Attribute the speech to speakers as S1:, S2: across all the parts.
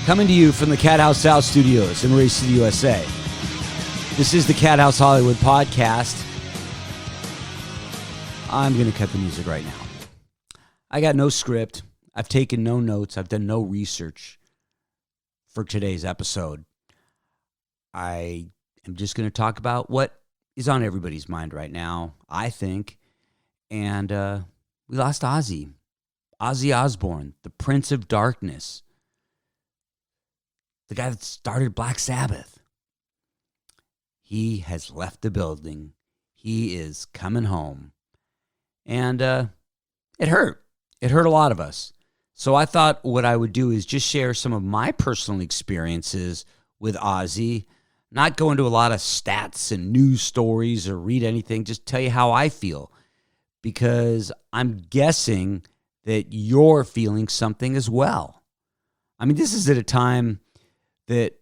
S1: Coming to you from the Cat House South Studios in Ray City, USA. This is the Cat House Hollywood podcast. I'm going to cut the music right now. I got no script. I've taken no notes. I've done no research for today's episode. I am just going to talk about what is on everybody's mind right now, I think. And we lost Ozzy. Ozzy Osbourne, the Prince of Darkness. The guy that started Black Sabbath. He has left the building. He is coming home. And it hurt. It hurt a lot of us. So I thought what I would do is just share some of my personal experiences with Ozzy. Not go into a lot of stats and news stories or read anything. Just tell you how I feel. Because I'm guessing that you're feeling something as well. I mean, this is at a time that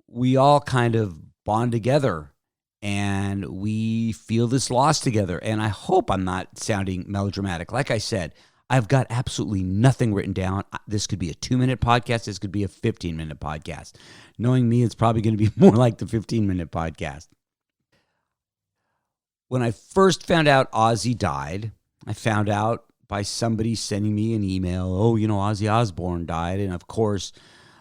S1: we all kind of bond together and we feel this loss together. And I hope I'm not sounding melodramatic. Like I said, I've got absolutely nothing written down. This could be a 2-minute podcast. This could be a 15-minute podcast. Knowing me, it's probably going to be more like the 15-minute podcast. When I first found out Ozzy died, I found out by somebody sending me an email, Ozzy Osbourne died. And of course,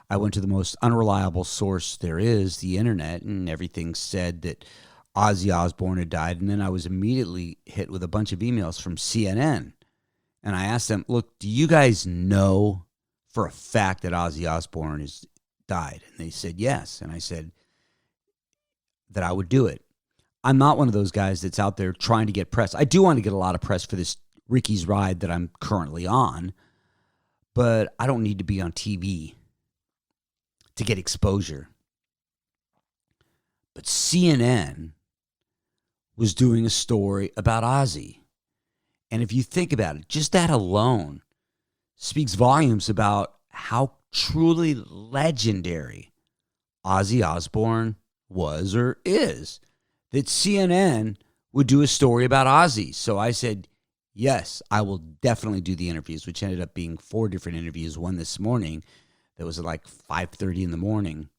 S1: I went to the most unreliable source there is, the internet, and everything said that Ozzy Osbourne had died. And then I was immediately hit with a bunch of emails from CNN. And I asked them, look, do you guys know for a fact that Ozzy Osbourne has died? And they said yes. And I said that I would do it. I'm not one of those guys that's out there trying to get press. I do want to get a lot of press for this Riki's ride that I'm currently on, but I don't need to be on TV to get exposure. But CNN was doing a story about Ozzy. And if you think about it, just that alone speaks volumes about how truly legendary Ozzy Osbourne was or is. That CNN would do a story about Ozzy. So I said, yes, I will definitely do the interviews, which ended up being 4 different interviews. One this morning that was at like 5:30 in the morning.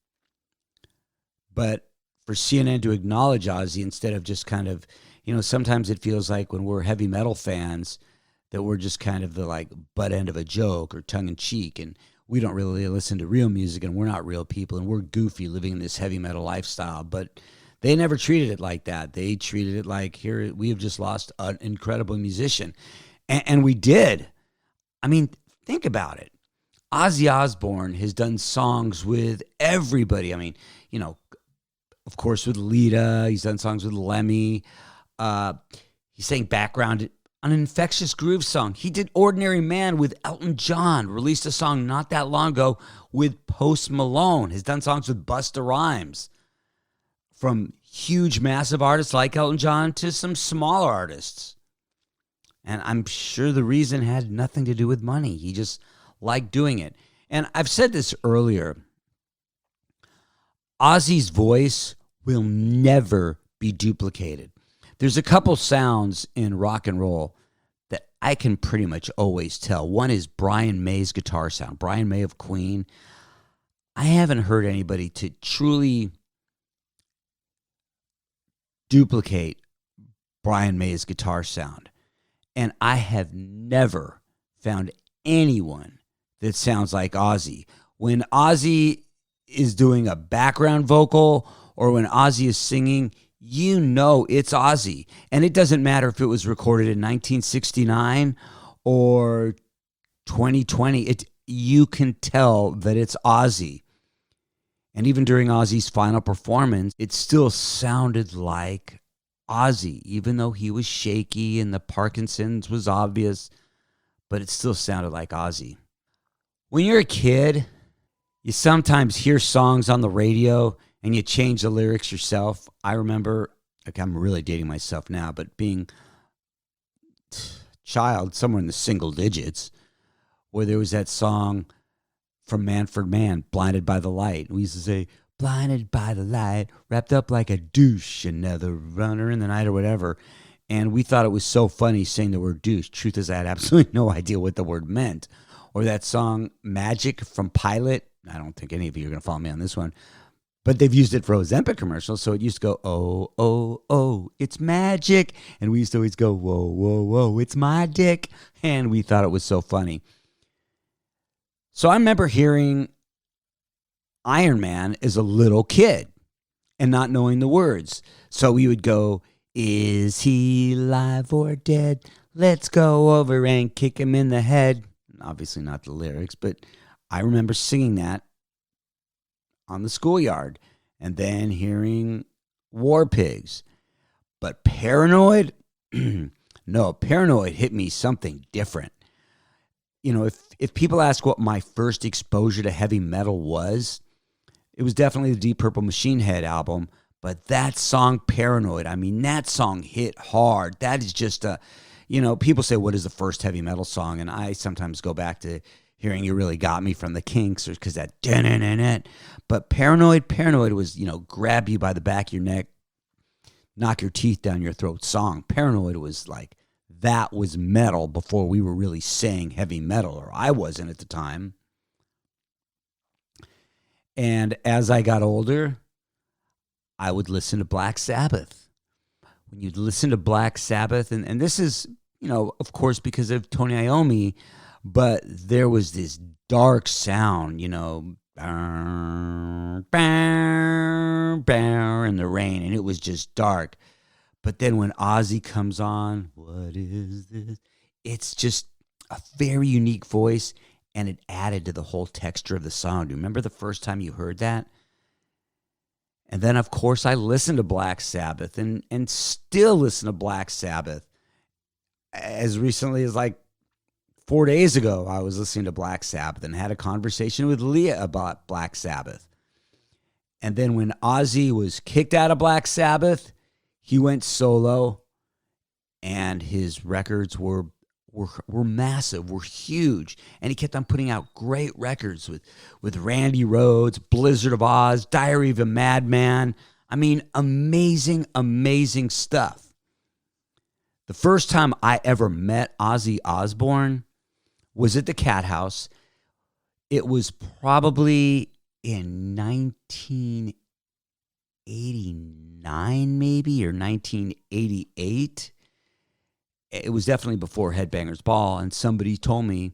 S1: But for CNN to acknowledge Ozzy instead of just kind of, sometimes it feels like when we're heavy metal fans that we're just kind of the like butt end of a joke or tongue in cheek, and we don't really listen to real music and we're not real people and we're goofy living in this heavy metal lifestyle. But they never treated it like that. They treated it like, here, we have just lost an incredible musician. And we did. I mean, think about it. Ozzy Osbourne has done songs with everybody. I mean, of course, with Lita. He's done songs with Lemmy. He sang background on an Infectious Groove song. He did Ordinary Man with Elton John. Released a song not that long ago with Post Malone. Has done songs with Busta Rhymes. From huge, massive artists like Elton John to some smaller artists. And I'm sure the reason had nothing to do with money. He just liked doing it. And I've said this earlier. Ozzy's voice will never be duplicated. There's a couple sounds in rock and roll that I can pretty much always tell. One is Brian May's guitar sound. Brian May of Queen. I haven't heard anybody to truly duplicate Brian May's guitar sound. And I have never found anyone that sounds like Ozzy. When Ozzy is doing a background vocal or when Ozzy is singing, it's Ozzy. And it doesn't matter if it was recorded in 1969 or 2020. You can tell that it's Ozzy. And even during Ozzy's final performance, it still sounded like Ozzy, even though he was shaky and the Parkinson's was obvious, but it still sounded like Ozzy. When you're a kid, you sometimes hear songs on the radio and you change the lyrics yourself. I remember, I'm really dating myself now, but being a child, somewhere in the single digits, where there was that song from Manfred Mann, Blinded by the Light. We used to say, blinded by the light, wrapped up like a douche, another runner in the night or whatever. And we thought it was so funny saying the word douche. Truth is, I had absolutely no idea what the word meant. Or that song Magic from Pilot. I don't think any of you are going to follow me on this one. But they've used it for Ozempic commercials. So it used to go, oh, oh, oh, it's magic. And we used to always go, whoa, whoa, whoa, it's my dick. And we thought it was so funny. So I remember hearing Iron Man as a little kid and not knowing the words. So we would go, is he alive or dead? Let's go over and kick him in the head. Obviously not the lyrics, but I remember singing that on the schoolyard and then hearing War Pigs. But Paranoid, no, Paranoid hit me something different. You know, if people ask what my first exposure to heavy metal was, it was definitely the Deep Purple Machine Head album. But that song, Paranoid, I mean, that song hit hard. That is just a, you know, people say, what is the first heavy metal song? And I sometimes go back to hearing You Really Got Me from the Kinks, or because that, but Paranoid was, you know, grab you by the back of your neck, knock your teeth down your throat song. Paranoid was like, that was metal before we were really saying heavy metal, or I wasn't at the time. And as I got older, I would listen to Black Sabbath. When you'd listen to Black Sabbath, and this is, you know, of course, because of Tony Iommi, but there was this dark sound, you know, in the rain, and it was just dark. But then when Ozzy comes on, what is this? It's just a very unique voice, and it added to the whole texture of the song. Do you remember the first time you heard that? And then, of course, I listened to Black Sabbath and still listen to Black Sabbath. As recently as like 4 days ago, I was listening to Black Sabbath and had a conversation with Leah about Black Sabbath. And then when Ozzy was kicked out of Black Sabbath, he went solo, and his records were massive, were huge. And he kept on putting out great records with Randy Rhoads, Blizzard of Oz, Diary of a Madman. I mean, amazing, amazing stuff. The first time I ever met Ozzy Osbourne was at the Cat House. It was probably in 1989 maybe, or 1988. It was definitely before Headbangers Ball, and somebody told me,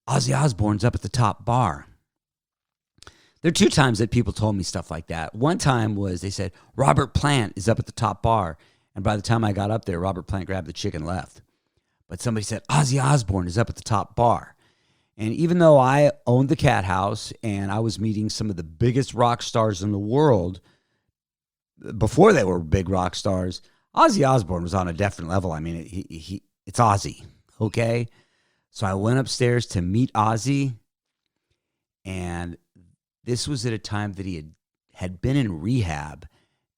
S1: Ozzy Osbourne's up at the top bar. There are two times that people told me stuff like that. One time was they said, Robert Plant is up at the top bar. And by the time I got up there, Robert Plant grabbed the chick and left. But somebody said, Ozzy Osbourne is up at the top bar. And even though I owned the Cat House and I was meeting some of the biggest rock stars in the world, before they were big rock stars, Ozzy Osbourne was on a different level. I mean, it's Ozzy, okay? So I went upstairs to meet Ozzy, and this was at a time that he had been in rehab,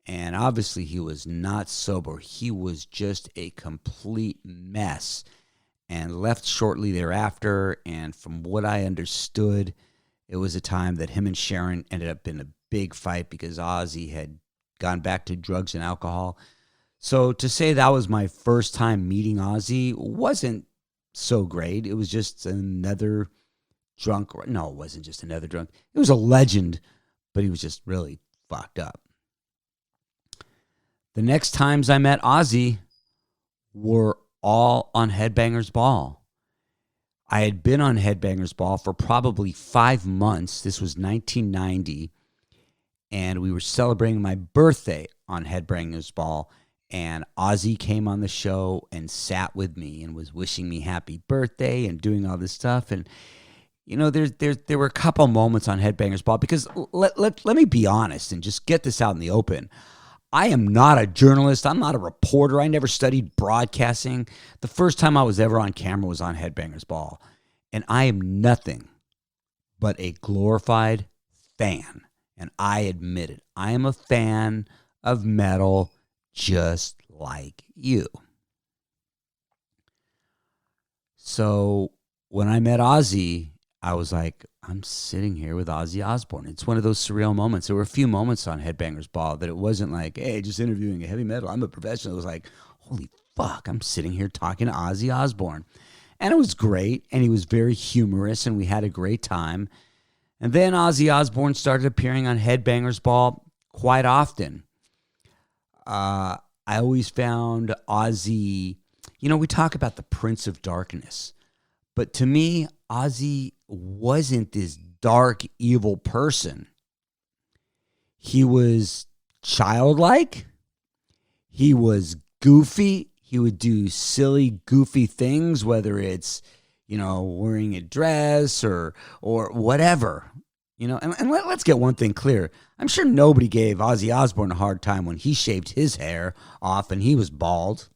S1: and obviously he was not sober. He was just a complete mess and left shortly thereafter, and from what I understood, it was a time that him and Sharon ended up in a big fight because Ozzy had gone back to drugs and alcohol. So to say that was my first time meeting Ozzy wasn't so great. It was just another drunk. No, it wasn't just another drunk. It was a legend, but he was just really fucked up. The next times I met Ozzy were all on Headbangers Ball. I had been on Headbangers Ball for probably 5 months. This was 1990, and we were celebrating my birthday on Headbangers Ball. And Ozzy came on the show and sat with me and was wishing me happy birthday and doing all this stuff. And, you know, there were a couple moments on Headbangers Ball because let me be honest and just get this out in the open. I am not a journalist. I'm not a reporter. I never studied broadcasting. The first time I was ever on camera was on Headbangers Ball. And I am nothing but a glorified fan. And I admit it. I am a fan of metal just like you. So when I met Ozzy, I was like, I'm sitting here with Ozzy Osbourne. It's one of those surreal moments. There were a few moments on Headbangers Ball that it wasn't like, hey, just interviewing a heavy metal. I'm a professional. It was like, holy fuck, I'm sitting here talking to Ozzy Osbourne. And it was great, and he was very humorous, and we had a great time. And then Ozzy Osbourne started appearing on Headbangers Ball quite often. I always found Ozzy, we talk about the Prince of Darkness, but to me, Ozzy wasn't this dark, evil person. He was childlike. He was goofy. He would do silly, goofy things, whether it's, wearing a dress or whatever. And let's get one thing clear. I'm sure nobody gave Ozzy Osbourne a hard time when he shaved his hair off and he was bald.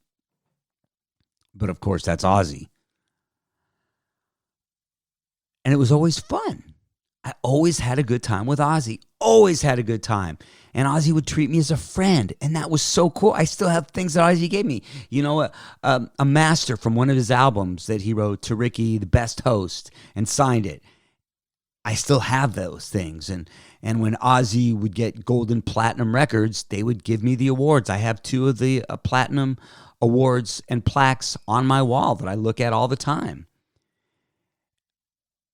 S1: But of course, that's Ozzy. And it was always fun. I always had a good time with Ozzy. Always had a good time. And Ozzy would treat me as a friend. And that was so cool. I still have things that Ozzy gave me. A master from one of his albums that he wrote to Riki, the best host, and signed it. I still have those things. And when Ozzy would get gold and platinum records, they would give me the awards. I have 2 of the platinum awards and plaques on my wall that I look at all the time.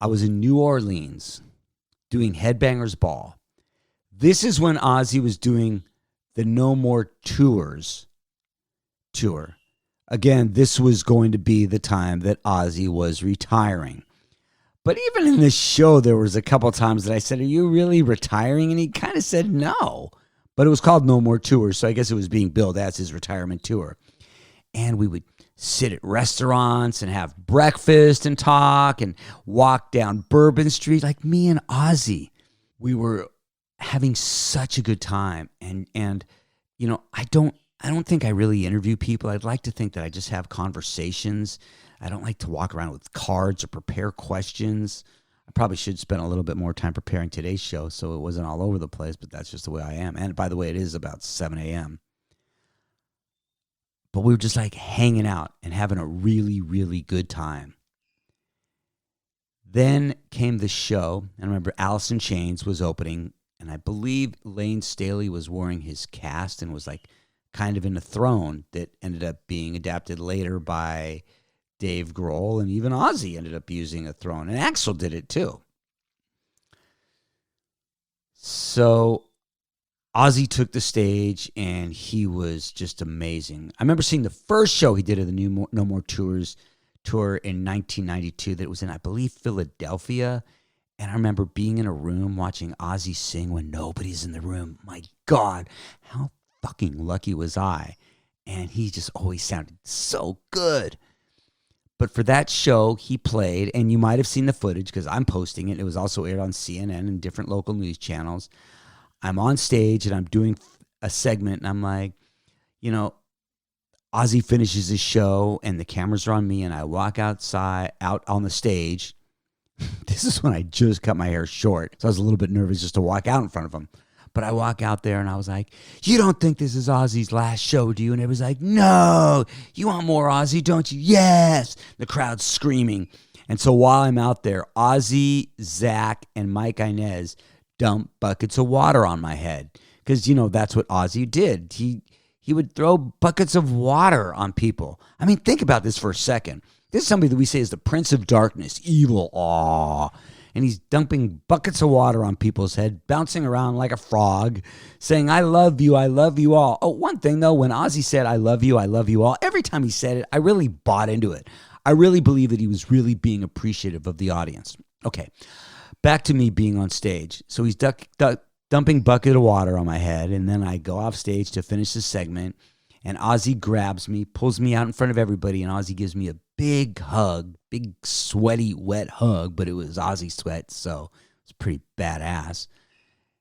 S1: I was in New Orleans doing Headbangers Ball. This is when Ozzy was doing the No More Tours tour. Again, this was going to be the time that Ozzy was retiring. But even in this show, there was a couple times that I said, "Are you really retiring?" And he kind of said no. But it was called No More Tours, so I guess it was being billed as his retirement tour. And we would sit at restaurants and have breakfast and talk and walk down Bourbon Street, like me and Ozzy. We were having such a good time. And I don't think I really interview people. I'd like to think that I just have conversations. I don't like to walk around with cards or prepare questions. I probably should spend a little bit more time preparing today's show so it wasn't all over the place, but that's just the way I am. And by the way, it is about 7 a.m. But we were just like hanging out and having a really, really good time. Then came the show, and I remember Alice in Chains was opening, and I believe Lane Staley was wearing his cast and was like kind of in a throne that ended up being adapted later by Dave Grohl, and even Ozzy ended up using a throne, and Axl did it too. So Ozzy took the stage, and he was just amazing. I remember seeing the first show he did of the No More Tours tour in 1992 that was in, I believe, Philadelphia. And I remember being in a room watching Ozzy sing when nobody's in the room. My God, how fucking lucky was I? And he just always sounded so good. But for that show, he played, and you might have seen the footage because I'm posting it. It was also aired on CNN and different local news channels. I'm on stage, and I'm doing a segment, and I'm like, Ozzy finishes his show, and the cameras are on me, and I walk out on the stage. This is when I just cut my hair short, so I was a little bit nervous just to walk out in front of him. But I walk out there, and I was like, "You don't think this is Ozzy's last show, do you?" And everybody's like, "No, you want more Ozzy, don't you?" "Yes." The crowd's screaming. And so while I'm out there, Ozzy, Zach, and Mike Inez dump buckets of water on my head. Because, that's what Ozzy did. He would throw buckets of water on people. I mean, think about this for a second. This is somebody that we say is the Prince of Darkness, evil, and he's dumping buckets of water on people's head, bouncing around like a frog, saying, I love you all. Oh, one thing, though, when Ozzy said, I love you all, every time he said it, I really bought into it. I really believe that he was really being appreciative of the audience. Okay, back to me being on stage. So he's dumping bucket of water on my head, and then I go off stage to finish the segment, and Ozzy grabs me, pulls me out in front of everybody, and Ozzy gives me a big hug, big sweaty, wet hug, but it was Ozzy sweat, so it's pretty badass.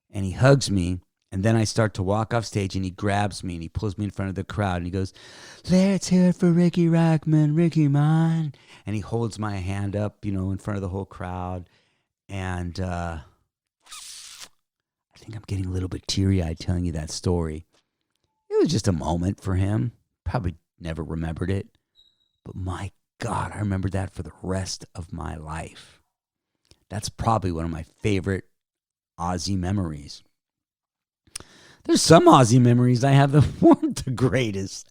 S1: And he hugs me, and then I start to walk off stage, and he grabs me, and he pulls me in front of the crowd, and he goes, "Let's hear it for Riki Rachtman, Ricky mine." And he holds my hand up, in front of the whole crowd, and I think I'm getting a little bit teary-eyed telling you that story. It was just a moment for him. Probably never remembered it, but my God, I remember that for the rest of my life. That's probably one of my favorite Ozzy memories. There's some Ozzy memories I have that weren't the greatest.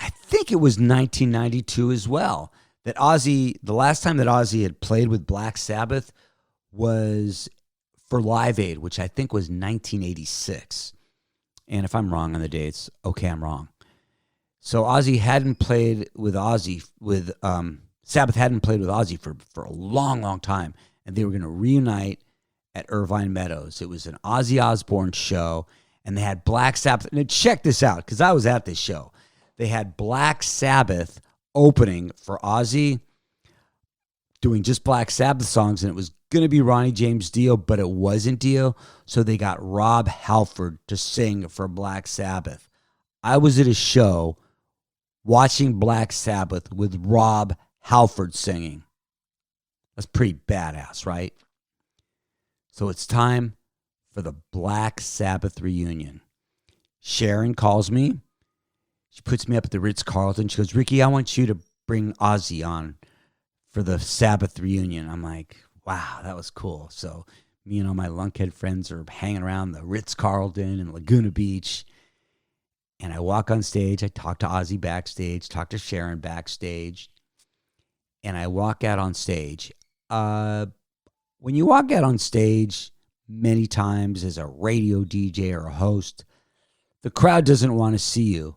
S1: I think it was 1992 as well, that Ozzy, the last time that Ozzy had played with Black Sabbath was for Live Aid, which I think was 1986. And if I'm wrong on the dates, okay, I'm wrong. So Ozzy hadn't played with Sabbath hadn't played with Ozzy for a long, long time. And they were going to reunite at Irvine Meadows. It was an Ozzy Osbourne show, and they had Black Sabbath. Now check this out, because I was at this show. They had Black Sabbath opening for Ozzy, doing just Black Sabbath songs, and it was going to be Ronnie James Dio, but it wasn't Dio, so they got Rob Halford to sing for Black Sabbath. I was at a show watching Black Sabbath with Rob Halford singing. That's pretty badass, right? So it's time for the Black Sabbath reunion. Sharon calls me. She puts me up at the Ritz-Carlton. She goes, Ricky, I want you to bring Ozzy on for the Sabbath reunion. I'm like, wow, that was cool. So me and all my lunkhead friends are hanging around the Ritz-Carlton in Laguna Beach. And I walk on stage. I talk to Ozzy backstage, talk to Sharon backstage. And I walk out on stage. When you walk out on stage many times as a radio DJ or a host, the crowd doesn't want to see you.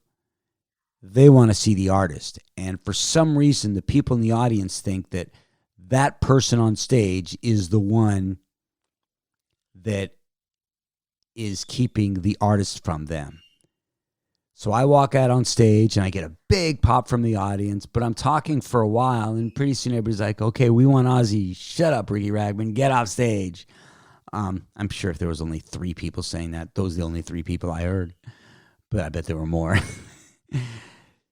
S1: They want to see the artist. And for some reason, the people in the audience think that that person on stage is the one that is keeping the artist from them. So I walk out on stage and I get a big pop from the audience, but I'm talking for a while, and pretty soon everybody's like, okay, we want Ozzy. Shut up, Riki Rachtman. Get off stage. I'm sure if there was only 3 people saying that, those are the only 3 people I heard, but I bet there were more.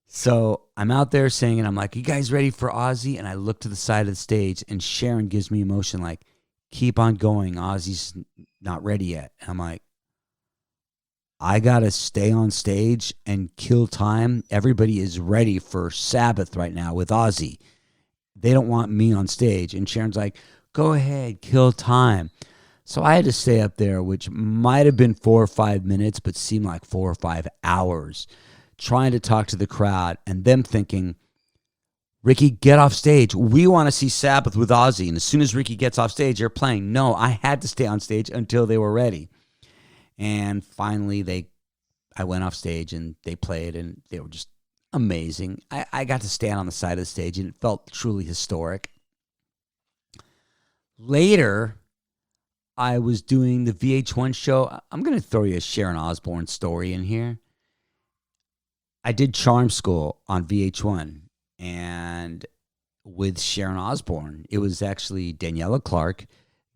S1: So I'm out there singing. I'm like, you guys ready for Ozzy? And I look to the side of the stage, and Sharon gives me a motion like, keep on going. Ozzy's not ready yet. And I'm like, I got to stay on stage and kill time. Everybody is ready for Sabbath right now with Ozzy. They don't want me on stage. And Sharon's like, go ahead, kill time. So I had to stay up there, which might have been 4 or 5 minutes, but seemed like 4 or 5 hours, trying to talk to the crowd and them thinking, Ricky, get off stage. We want to see Sabbath with Ozzy. And as soon as Ricky gets off stage, they're playing. No, I had to stay on stage until they were ready. And finally, I went off stage and they played, and they were just amazing. I got to stand on the side of the stage, and it felt truly historic. Later, I was doing the VH1 show. I'm going to throw you a Sharon Osbourne story in here. I did Charm School on VH1, and with Sharon Osbourne. It was actually Daniela Clark,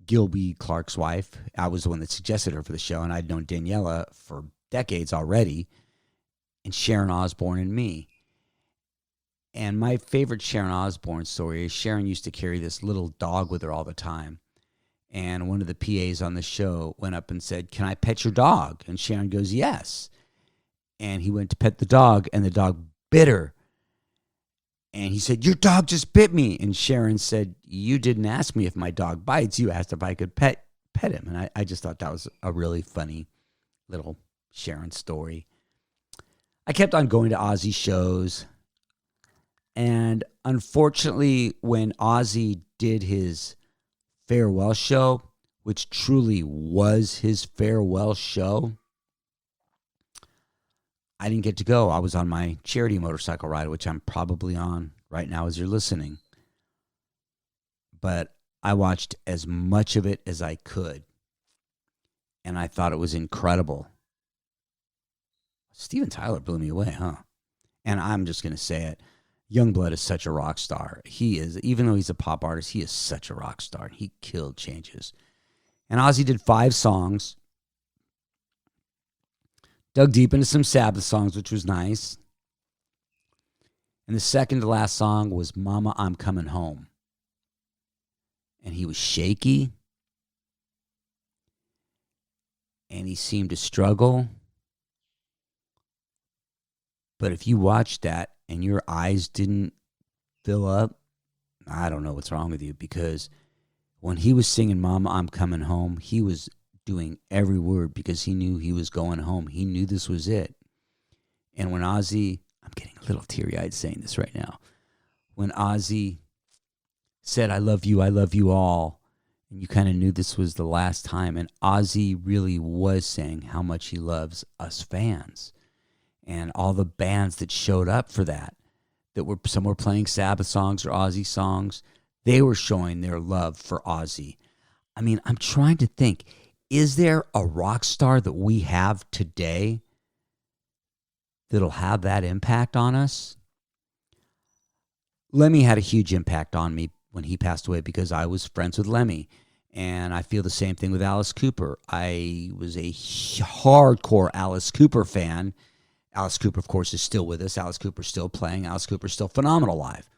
S1: Gilby Clark's wife. I was the one that suggested her for the show, and I'd known Daniela for decades already, and Sharon Osbourne and me. And my favorite Sharon Osbourne story is Sharon used to carry this little dog with her all the time. And one of the PAs on the show went up and said, can I pet your dog? And Sharon goes, yes. And he went to pet the dog, and the dog bit her. And he said, your dog just bit me. And Sharon said, you didn't ask me if my dog bites. You asked if I could pet him. And I just thought that was a really funny little Sharon story. I kept on going to Ozzy shows. And unfortunately, when Ozzy did his farewell show, which truly was his farewell show, I didn't get to go. I was on my charity motorcycle ride, which I'm probably on right now as you're listening. But I watched as much of it as I could, and I thought it was incredible. Steven Tyler blew me away, huh? And I'm just going to say it. Youngblood is such a rock star. He is, even though he's a pop artist, he is such a rock star. He killed Changes. And Ozzy did 5 songs. Dug deep into some Sabbath songs, which was nice. And the second to last song was Mama, I'm Coming Home. And he was shaky. And he seemed to struggle. But if you watched that and your eyes didn't fill up, I don't know what's wrong with you. Because when he was singing Mama, I'm Coming Home, he was doing every word because he knew he was going home. He knew this was it. And when Ozzy, I'm getting a little teary-eyed saying this right now. When Ozzy said, I love you all, and you kind of knew this was the last time, and Ozzy really was saying how much he loves us fans. And all the bands that showed up for that some were playing Sabbath songs or Ozzy songs, they were showing their love for Ozzy. I mean, I'm trying to think, is there a rock star that we have today that'll have that impact on us? Lemmy had a huge impact on me when he passed away because I was friends with Lemmy. And I feel the same thing with Alice Cooper. I was a hardcore Alice Cooper fan. Alice Cooper, of course, is still with us. Alice Cooper's still playing. Alice Cooper's still phenomenal live.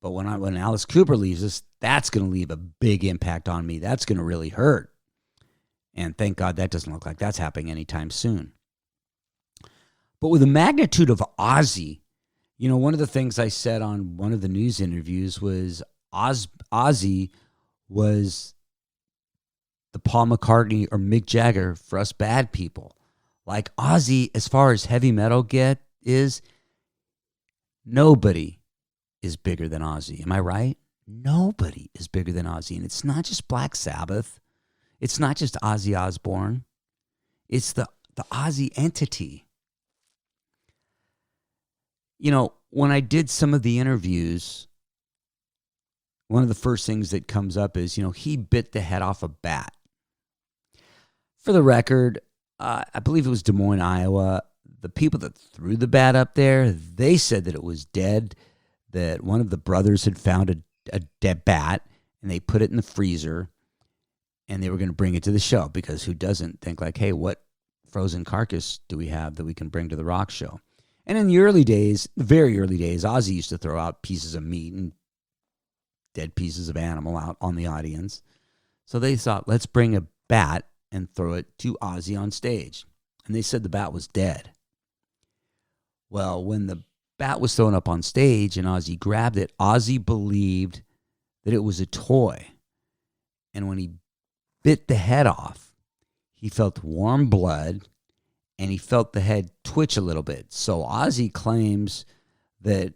S1: But when Alice Cooper leaves us, that's going to leave a big impact on me. That's going to really hurt. And thank God that doesn't look like that's happening anytime soon. But with the magnitude of Ozzy, you know, one of the things I said on one of the news interviews was Ozzy was the Paul McCartney or Mick Jagger for us bad people. Like Ozzy, as far as heavy metal is, nobody is bigger than Ozzy. Am I right? Nobody is bigger than Ozzy. And it's not just Black Sabbath. It's not just Ozzy Osbourne. It's the Ozzy entity. You know, when I did some of the interviews, one of the first things that comes up is, you know, he bit the head off a bat. For the record, I believe it was Des Moines, Iowa. The people that threw the bat up there, they said that it was dead, that one of the brothers had found a dead bat, and they put it in the freezer, and they were going to bring it to the show, because who doesn't think like, hey, what frozen carcass do we have that we can bring to the rock show? And in the early days, very early days, Ozzy used to throw out pieces of meat and dead pieces of animal out on the audience. So they thought, let's bring a bat and throw it to Ozzy on stage. And they said the bat was dead. Well, when the bat was thrown up on stage and Ozzy grabbed it, Ozzy believed that it was a toy. And when he bit the head off, he felt warm blood and he felt the head twitch a little bit. So Ozzy claims that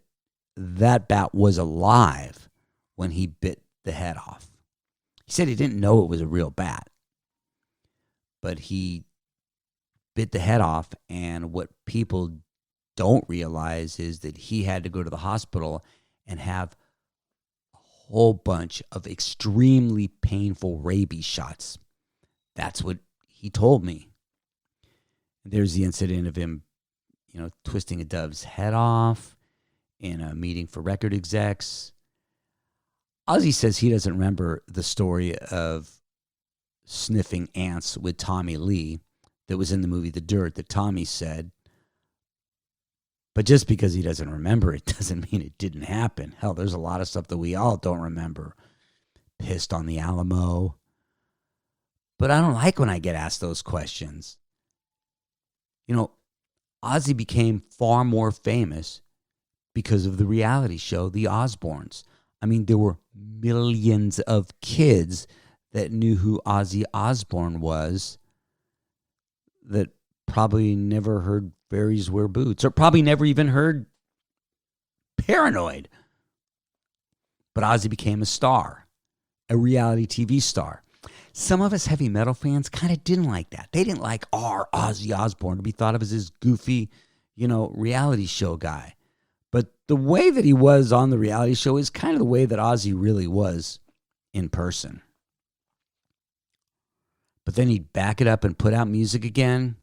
S1: that bat was alive when he bit the head off. He said he didn't know it was a real bat, but he bit the head off, and what people don't realize is that he had to go to the hospital and have a whole bunch of extremely painful rabies shots. That's what he told me. There's the incident of him, you know, twisting a dove's head off in a meeting for record execs. Ozzy says he doesn't remember the story of sniffing ants with Tommy Lee that was in the movie The Dirt that Tommy said. But just because he doesn't remember it doesn't mean it didn't happen. Hell, there's a lot of stuff that we all don't remember. Pissed on the Alamo. But I don't like when I get asked those questions. You know, Ozzy became far more famous because of the reality show, The Osbournes. I mean, there were millions of kids that knew who Ozzy Osbourne was that probably never heard Fairies Wear Boots, or probably never even heard Paranoid. But Ozzy became a star, a reality TV star. Some of us heavy metal fans kind of didn't like that. They didn't like our Ozzy Osbourne to be thought of as this goofy, you know, reality show guy. But the way that he was on the reality show is kind of the way that Ozzy really was in person. But then he'd back it up and put out music again.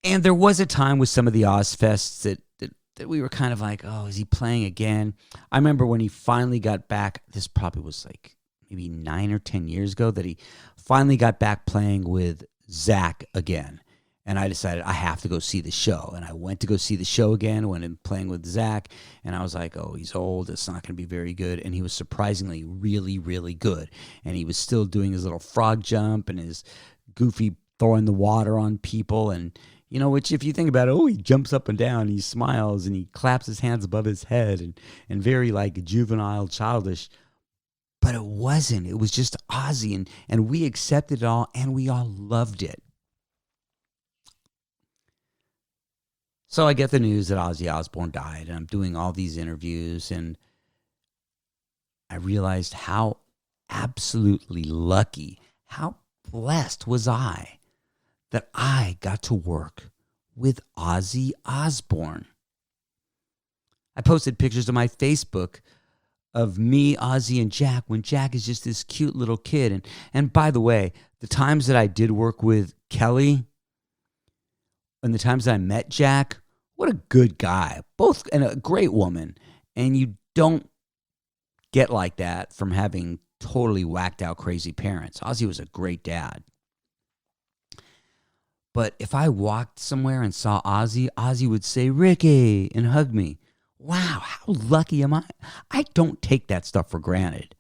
S1: And there was a time with some of the Ozzfests that we were kind of like, oh, is he playing again? I remember when he finally got back, this probably was like maybe 9 or 10 years ago, that he finally got back playing with Zach again. And I decided I have to go see the show. And I went to go see the show again, went in playing with Zach. And I was like, oh, he's old. It's not going to be very good. And he was surprisingly really, really good. And he was still doing his little frog jump and his goofy throwing the water on people. And, you know, which if you think about it, oh, he jumps up and down, he smiles, and he claps his hands above his head and very like juvenile, childish. But it wasn't. It was just Ozzy. And we accepted it all, and we all loved it. So I get the news that Ozzy Osbourne died, and I'm doing all these interviews, and I realized how absolutely lucky, how blessed was I that I got to work with Ozzy Osbourne. I posted pictures on my Facebook of me, Ozzy, and Jack when Jack is just this cute little kid. And by the way, the times that I did work with Kelly and the times that I met Jack, what a good guy. Both, and a great woman. And you don't get like that from having totally whacked out crazy parents. Ozzy was a great dad. But if I walked somewhere and saw Ozzy, Ozzy would say, "Ricky," and hug me. Wow, how lucky am I? I don't take that stuff for granted.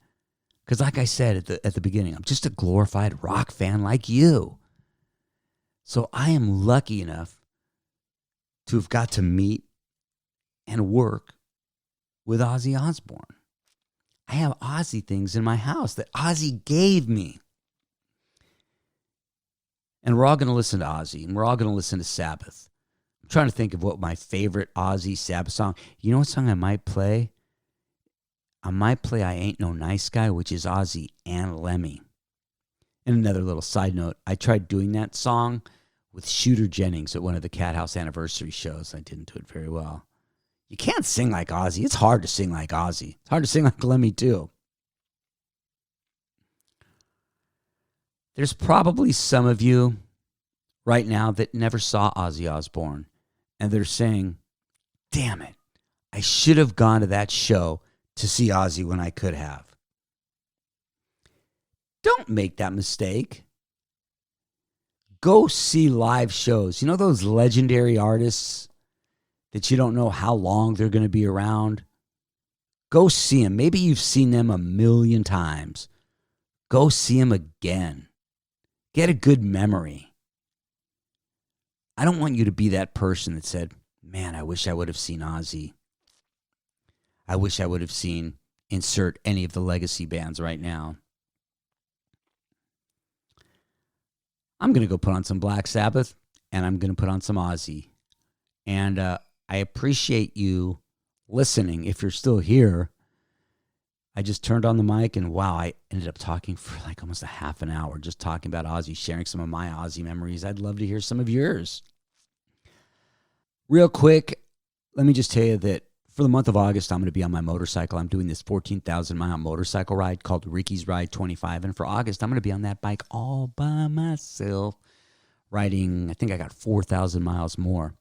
S1: Because like I said at the beginning, I'm just a glorified rock fan like you. So I am lucky enough to have got to meet and work with Ozzy Osbourne. I have Ozzy things in my house that Ozzy gave me. And we're all going to listen to Ozzy, and we're all going to listen to Sabbath. I'm trying to think of what my favorite Ozzy Sabbath song. You know what song I might play? I might play "I Ain't No Nice Guy," which is Ozzy and Lemmy. And another little side note, I tried doing that song with Shooter Jennings at one of the Cat House anniversary shows. I didn't do it very well. You can't sing like Ozzy. It's hard to sing like Ozzy. It's hard to sing like Lemmy, too. There's probably some of you right now that never saw Ozzy Osbourne, and they're saying, "Damn it, I should have gone to that show to see Ozzy when I could have." Don't make that mistake. Go see live shows. You know those legendary artists that you don't know how long they're going to be around? Go see them. Maybe you've seen them 1,000,000 times. Go see them again. Get a good memory. I don't want you to be that person that said, "Man, I wish I would have seen Ozzy. I wish I would have seen," insert any of the legacy bands right now. I'm going to go put on some Black Sabbath, and I'm going to put on some Ozzy. And I appreciate you listening if you're still here. I just turned on the mic, and wow, I ended up talking for like almost a half an hour, just talking about Ozzy, sharing some of my Ozzy memories. I'd love to hear some of yours. Real quick, let me just tell you that for the month of August, I'm going to be on my motorcycle. I'm doing this 14,000-mile motorcycle ride called Riki's Ride 25. And for August, I'm going to be on that bike all by myself, riding, I think I got 4,000 miles more.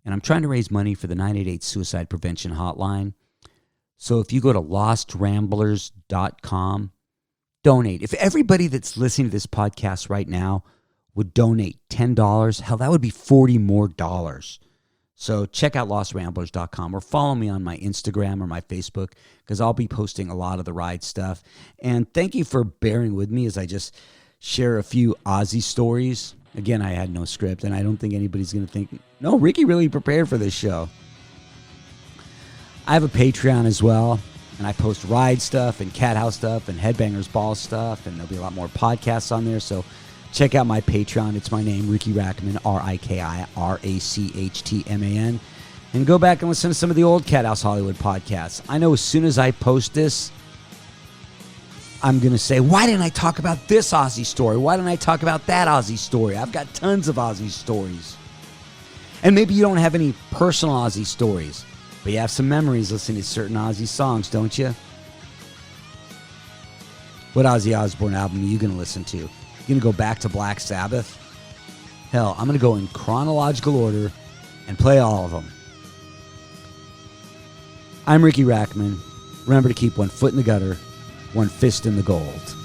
S1: And I'm trying to raise money for the 988 Suicide Prevention Hotline. So if you go to lostramblers.com, donate. If everybody that's listening to this podcast right now would donate $10, hell, that would be $40 more. So check out lostramblers.com or follow me on my Instagram or my Facebook because I'll be posting a lot of the ride stuff. And thank you for bearing with me as I just share a few Ozzy stories. Again, I had no script, and I don't think anybody's going to think, no, Ricky really prepared for this show. I have a Patreon as well, and I post ride stuff and Cat House stuff and Headbangers Ball stuff, and there'll be a lot more podcasts on there. So check out my Patreon. It's my name, Riki Rachtman, RIKIRACHTMAN. And go back and listen to some of the old Cat House Hollywood podcasts. I know as soon as I post this, I'm going to say, why didn't I talk about this Ozzy story? Why didn't I talk about that Ozzy story? I've got tons of Ozzy stories. And maybe you don't have any personal Ozzy stories, but you have some memories listening to certain Ozzy songs, don't you? What Ozzy Osbourne album are you going to listen to? You going to go back to Black Sabbath? Hell, I'm going to go in chronological order and play all of them. I'm Riki Rachtman. Remember to keep one foot in the gutter, one fist in the gold.